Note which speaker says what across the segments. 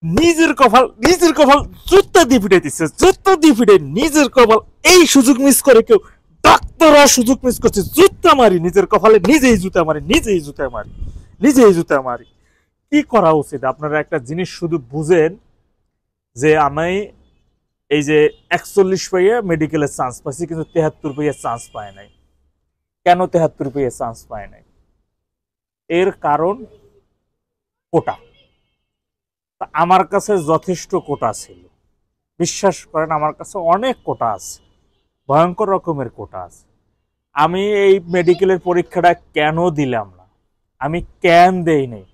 Speaker 1: নিজের কপাল জুতা দিয়ে পিটাই দিচ্ছে, জুতা দিয়ে পিটাই নিজের কপাল। এই সুযোগ মিস করে কেউ, ডাক্তাররা সুযোগ মিস করছে, জুতা মারি নিজের কপালে, নিজেই জুতা মারি, নিজেই জুতা মারি, নিজেই জুতা মারি। কি করা উচিত? আপনারা একটা জিনিস শুধু বুঝেন যে আমি এই যে 41 পাইয়া মেডিকেলের চান্স পাইছি, কিন্তু 73 পাইয়া চান্স পায় নাই। কেন 73 পাইয়া চান্স পায় নাই? এর কারণ কোটা। আমার কাছে যথেষ্ট কোটা ছিল, বিশ্বাস করেন, আমার কাছে অনেক কোটা আছে, ভয়ঙ্কর রকমের কোটা আছে। আমি এই মেডিকেলের পরীক্ষাটা কেন দিলাম না, আমি কেন দেই নাই,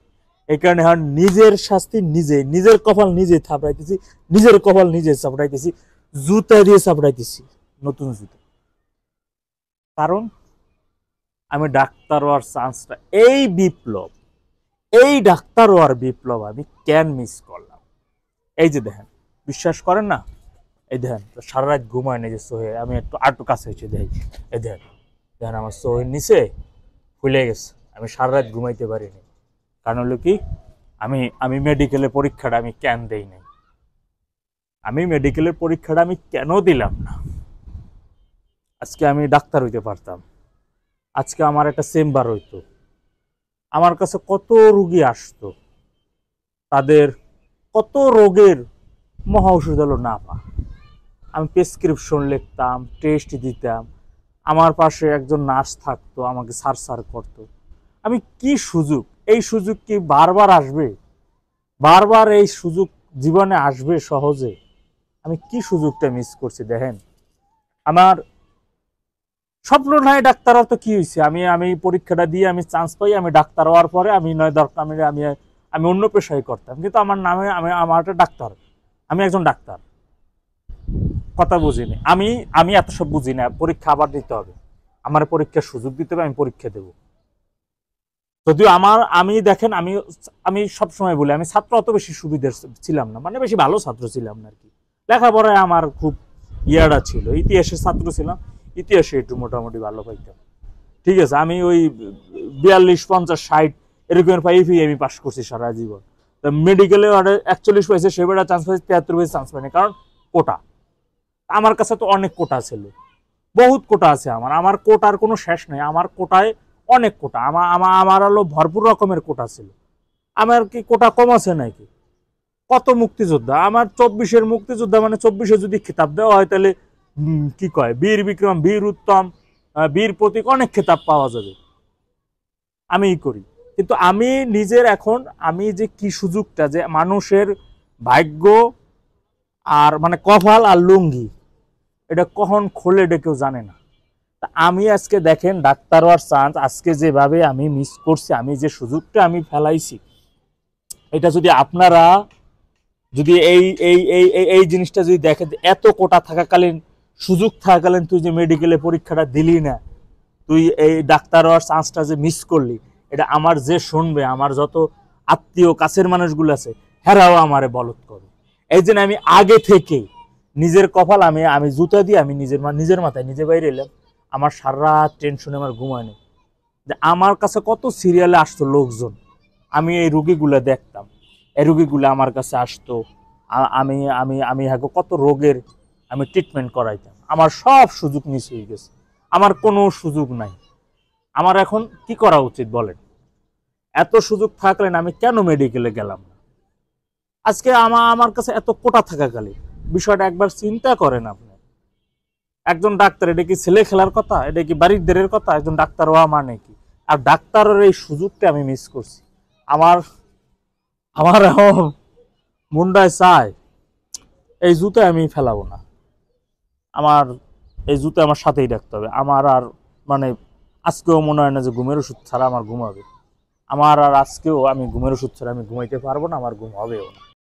Speaker 1: এই কারণে নিজের শাস্তি নিজে, নিজের কপাল নিজে থাপড়াইতেছি, নিজের কপাল নিজে চাপড়াইতেছি, জুতা দিয়ে চাপড়াইতেছি, নতুন জুতা। কারণ আমি ডাক্তার হওয়ার চান্সটা, এই বিপ্লব, এই ডাক্তার হওয়ার বিপ্লব আমি কেন মিস করলাম? এই যে দেখেন, বিশ্বাস করেন না, এই দেখেন সারা রাত ঘুমায় নেই যে সোহে, আমি একটু কাছে হয়েছে দেখি, এই দেখেন দেখেন আমার সোহের নিচে ফুলে গেছে, আমি সারা রাত ঘুমাইতে পারিনি। কারণ হলো কি, আমি মেডিকেলের পরীক্ষাটা আমি কেন দেই নাই, আমি মেডিকেলের পরীক্ষাটা আমি কেন দিলাম না? আজকে আমি ডাক্তার হইতে পারতাম, আজকে আমার একটা চেম্বার হইতো, আমার কাছে কত রোগী আসতো, তাদের কত রোগের মহা ওষুধ হলো না পা, আমি প্রেসক্রিপশন লিখতাম, টেস্ট দিতাম, আমার পাশে একজন নার্স থাকতো, আমাকে সার করতো। আমি কি সুযোগ, এই সুযোগ কি বারবার আসবে? বারবার এই সুযোগ জীবনে আসবে সহজে? আমি কি সুযোগটা মিস করছি? দেখেন, আমার স্বপ্ন নাই ডাক্তার হওয়ার, তো কি হয়েছে, আমি পরীক্ষাটা দিয়ে আমি চান্স পাই, আমি ডাক্তার হওয়ার পরে আমি নয় দরকার আমি আমি অন্য পেশায় করতাম, কিন্তু আমার নামে আমার একটা ডাক্তার, আমি একজন ডাক্তার। কথা বুঝিনি আমি এত সব বুঝি না। পরীক্ষা আবার দিতে হবে, আমার পরীক্ষার সুযোগ দিতে হবে, আমি পরীক্ষা দেব। যদিও আমি দেখেন, আমি সবসময় বলি, আমি ছাত্র অত বেশি সুবিধার ছিলাম না, মানে বেশি ভালো ছাত্র ছিলাম না আর কি। লেখাপড়ায় আমার খুব ইয়াটা ছিল, ইতিহাসের ছাত্র ছিলাম, ইতিহাসে একটু মোটামুটি ভালো পাইতাম, ঠিক আছে। আমি ওই 42, 50, 60 এরকমের পাইফি আমি পাস করছি সারা জীবন। মেডিকেলে 41 পাইছে, সেবেলা চান্স পাইছে, 73 পাইছে চান্স পাইনি, কারণ কোটা। আমার কাছে তো অনেক কোটা ছিল, বহুত কোটা আছে আমার কোটার কোনো শেষ নেই, আমার কোটায় অনেক কোটা, আমার হলো ভরপুর রকমের কোটা ছিল। আমার কি কোটা কম আছে নাকি? কত মুক্তিযোদ্ধা, আমার 24-এর মুক্তিযোদ্ধা, মানে 24-এ যদি খেতাব দেওয়া হয় তাহলে কি কয়, বীর বিক্রম, বীর উত্তম, বীর প্রতীক, অনেক খেতাব পাওয়া যাবে। আমি করি, কিন্তু আমি নিজের এখন, আমি যে কি সুযোগটা, যে মানুষের ভাগ্য আর মানে কপাল আর লুঙ্গি, এটা কখন খোলে এটা কেউ জানে না। আমি আজকে দেখেন ডাক্তার হওয়ার চান্স আজকে যেভাবে আমি মিস করছি, আমি যে সুযোগটা আমি ফেলাইছি, এটা যদি আপনারা যদি এই জিনিসটা যদি দেখেন, এত কোটা থাকাকালীন, সুযোগ থাকাকালীন তুই যে মেডিকেলে পরীক্ষাটা দিলি না, তুই এই ডাক্তার হওয়ার চান্সটা যে মিস করলি, এটা আমার যে শুনবে, আমার যত আত্মীয় কাছের মানুষগুলো আছে, হেরাও আমারে বলত করবে। এই জন্য আমি আগে থেকে নিজের কপাল, আমি জুতা দিয়ে আমি নিজের মাথায় নিজে বাইরে এলাম। আমার সারা টেনশনে আমার ঘুমায় নেই, যে আমার কাছে কত সিরিয়ালে আসতো লোকজন, আমি এই রুগীগুলো দেখতাম, এই রুগীগুলো আমার কাছে আসতো, আমি আমি আমি কত রোগের আমি ট্রিটমেন্ট করাইতাম। আমার সব সুযোগ মিস হয়ে গেছে, আমার কোনো সুযোগ নাই। আমার এখন কি করা উচিত বলেন? এত সুযোগ থাকলেন আমি কেন মেডিকেলে গেলাম না? আজকে আমার কাছে এত কোটা থাকাকালীন, বিষয়টা একবার চিন্তা করেন আপনি। একজন ডাক্তার, এটা কি ছেলে খেলার কথা? এটা কি বাড়ির দেরের কথা? একজন ডাক্তার হওয়া মানে কি? আর ডাক্তারের এই সুযোগটা আমি মিস করছি। আমার আমার মুন্ডায় চায় এই জুতো আমি ফেলাবো না, আমার এই জুতো আমার সাথেই রাখতে হবে। আমার আর মানে আজকেও মনে হয় না যে ঘুমের ওষুধ ছাড়া আমার ঘুমাবে, আমার আর আজকেও আমি ঘুমের ওষুধ ছাড়া আমি ঘুমাইতে পারবো না, আমার ঘুম হবেও না।